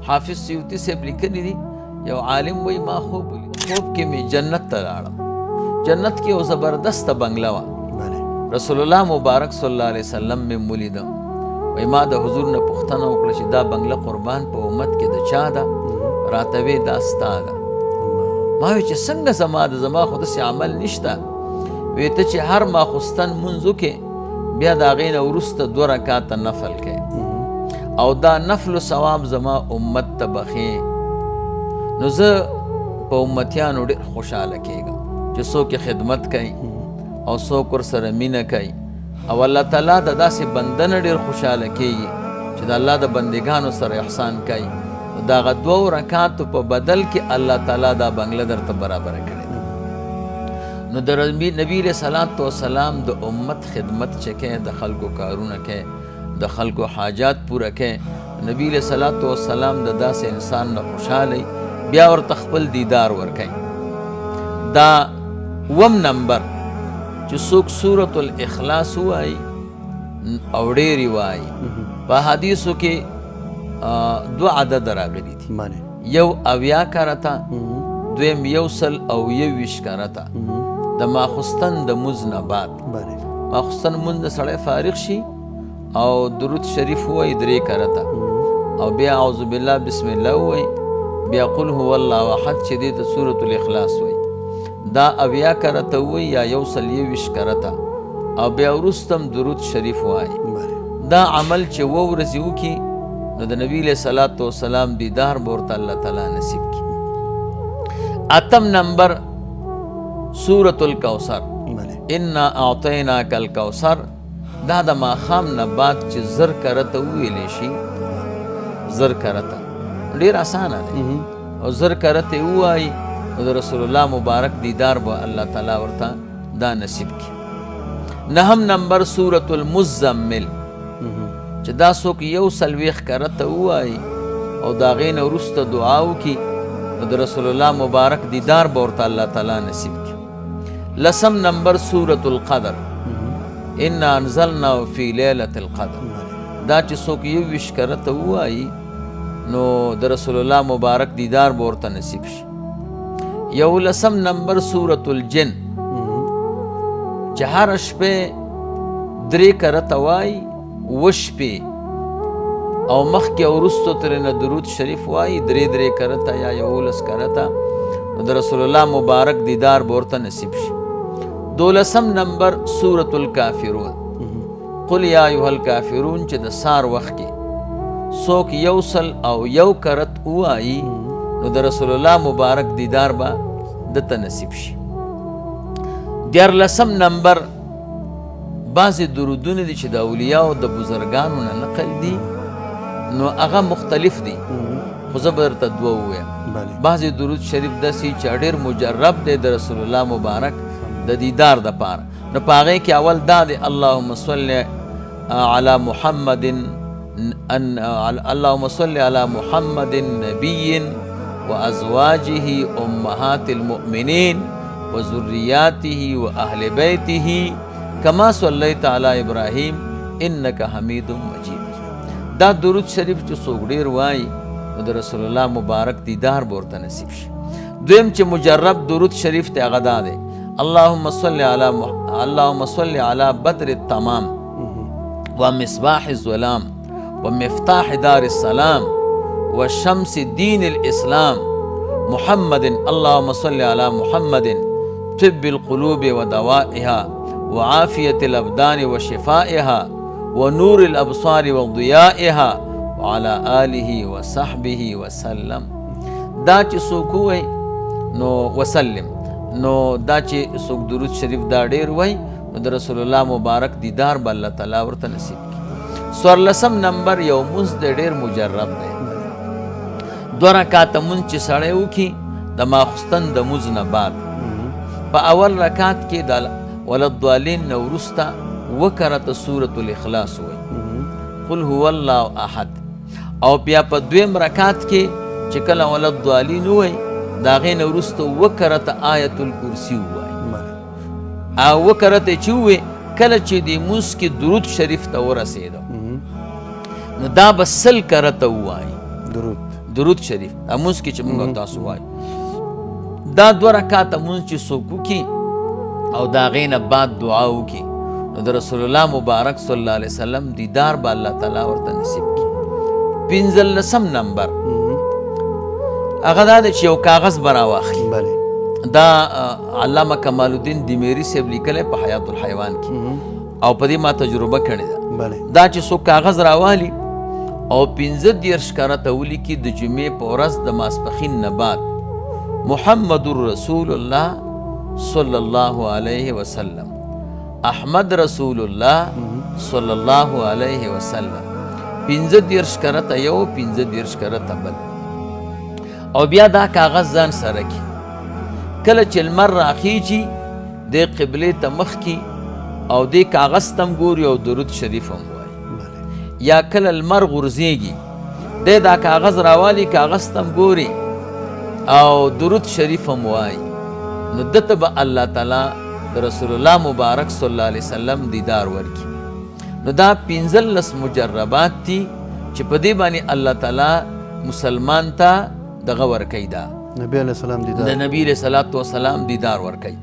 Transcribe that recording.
حافظ سیوطی صاحب لیکلی دي یو عالم وای ما خوب کې می جنت ته لاړم. جنت کې یو زبردست بنگله وه. رسول الله مبارک صلی الله علیه وسلم مې ولیده. وای ما د حضور نه پوښتنه وکړه چې دا بنگله قربان په امت کې د چا ده؟ راته وی دا ستا ده. ما وی چې څنګه زما خو داسې عمل نشته. وی ته چې هر ماخوستن منځ وکې بیا د هغې نه وروسته 2 رکاته نفل کوې او دا نفل ثواب زما امت ته بخې. نو زه په امتیانو ډېر خوشحاله کېږم چې څوک خدمت کوي او څوک ورسره مینه کوي او الله تعالی د داسې بنده نه ډېر خوشحاله کېږي چې د الله د بندګانو سره احسان کوي. د هغه 2 رکاتو په بدل کې الله تعالی دا بنگله درته برابره کړې ده. نو د نبی علیه صلات وسلام د امت خدمت چې کوې، د خلکو کارونه کوې، د خلکو حاجات پوره کوې، نبی علیه صلات وسلام د داسې انسان نه خوشحالی بیا ورته خپل دیدار ورکوي. دا 1 نمبر چې څوک سورة الاخلاص وایي او ډېرې وایي. په حدیثو کې 2 عدد راغلي دي، یو 80 کرته، دویم 121 کرته. د ماخوستن د مونځ نه بعد ماخوستن مونځ نه سړی فارغ شي او درود شریف وایي 3 کرته او بیا اعوذ بالله بسم الله وایي، بیا قل هو الله احد چې دې ته سورة الاخلاص وایي. دا 80 کرته وایي یا 121 کرته او بیا وروستم درود شریف وایي. دا عمل چې 2 ورځې وکړي نو د نبی علیه صلات وسلام دیدار به ورته الله تعالی نصیب کړي. 8 نمبر سورة الکوثر، انا اعطیناک الکوثر. دا د ماښام نه بعد چې 10 کرته وویلی شي، 10 کرته ډېر اسانه دی او 10 کرته ووایي نو د رسول الله مبارک دیدار به الله تعالی ورته دا نصیب کړي. 9 نمبر سورة المزمل چې دا څوک 140 کرته ووایي او د هغې نه وروسته دعا وکړي نو د رسول الله مبارک دیدار به ورته الله تعالی نصیب کړي. 10 نمبر سورة القدر، انا انزلناه فی لیلة القدر. دا چې څوک 21 کرته ووایي نو د رسول الله مبارک دیدار به ورته نصیب شي. 11 نمبر سورة الجن چې هر شپې 3 کرته وایي، 2 شپې او مخکې او وروستو ترېنه درود شریف وایي 3 کرته یا 11 کرته نو د رسول الله مبارک دیدار به ورته نصیب شي. 12 نمبر سورة الکافرون، قل یا ایها الکافرون چې د سار وخت کې څوک 101 کرت ووایي نو د رسول الله مبارک دیدار به دته نصیب شي. 14 نمبر بعضې درودونه دي چې د اولیاو د بزرګانو نه نقل دي نو هغه مختلف دي، خو زه به درته 2 ووایم. بعضې درود شریف داسې چې ډېر مجرب دی د رسول الله مبارک د دیدار دپاره. نو په هغې کې اول دا دی اللهم صل علی محمد، اللهم صل علی محمد نبی وازواجه امهات المؤمنین وذریاته واهل بیته کما صلیت علی ابراهیم انک حمید مجید. دا درود شریف چې څوک ډېر وایي نو د رسول الله مبارک دیدار به ورته نصیب شي. دویم چې مجرب درود شریف دی هغه دا دی اللهم صل علی بدر التمام ومصباح الظلام ومفتاح دار السلام وشمس دین الاسلام محمد. اللهم صل علی محمد طب القلوب ودوائها وعافية الأبدان وشفائها ونور الأبصار وضيائها وعلى آله وصحبه وسلم. دا چې څوک وایي نو وسلم نو دا چې څوک درود شریف دا ډېر وایي نو د رسول الله مبارک دیدار به الله تعالی ورته نصیب کړي. 14 نمبر یو مونځ دی ډېر مجرب دی، 2 رکاته مونځ چې سړی وکړي د ماخوستن د مونځ نه بعد په اول رکات کې د ولضالین نه وروسته 2 کرته سورة الاخلاص وایي، قل هو الله احد، او بیا په 2 رکات کې چې کله ولضالین وایي د هغې نه وروسته 2 کرته آیت الکرسي ووایي او 2 کرته چې ووایي کله چې د مونځ کې درود شریف ته ورسېده نو دا به 100 کرته ووایي درود شریف دا مونځ کې چې موږ او تاسو وایو دا 2 رکعاته مونځ چې څوک وکړي او د هغې نه بعد دعا وکړي نو د رسول الله مبارک صلی الله علیه وسلم دیدار به الله تعالی ورته نصیب کړي. 15 نمبر هغه دا دی چې یو کاغذ به راواخلي. دا علامه کمال الدین دمیری صاحب لیکلی په حیات الحیوان کې او په دې ما تجربه کړې ده. دا چې څوک کاغذ راوالي او 15 کرته ولیکي د جمعې په ورځ د ماسپښین نه بعد محمد رسول الله صلی الله علیه وسلم، احمد رسول الله صلی الله علیه وسلم، 15 کرته یو 15 کرته بل او بیا دا کاغذ ځان سره کی کله چې لمر راخیږي د قبلې ته مخ کی او د کاغذ تم ګوري او درود شریف هم وایي. یا کله لمر غورځېږي دا کاغذ راوالي کاغذ تم ګوري او درود شریف هم وایي نو دته به الله تعالی د رسول الله مبارک صلی الله علیه وسلم دیدار ورکي. نو دا 15 مجربات دي چې په دې باندې الله تعالی مسلمان ته دغه ورکوي. دا نبی علیه السلام دیدار، د نبی علیه السلام دیدار ورکوي.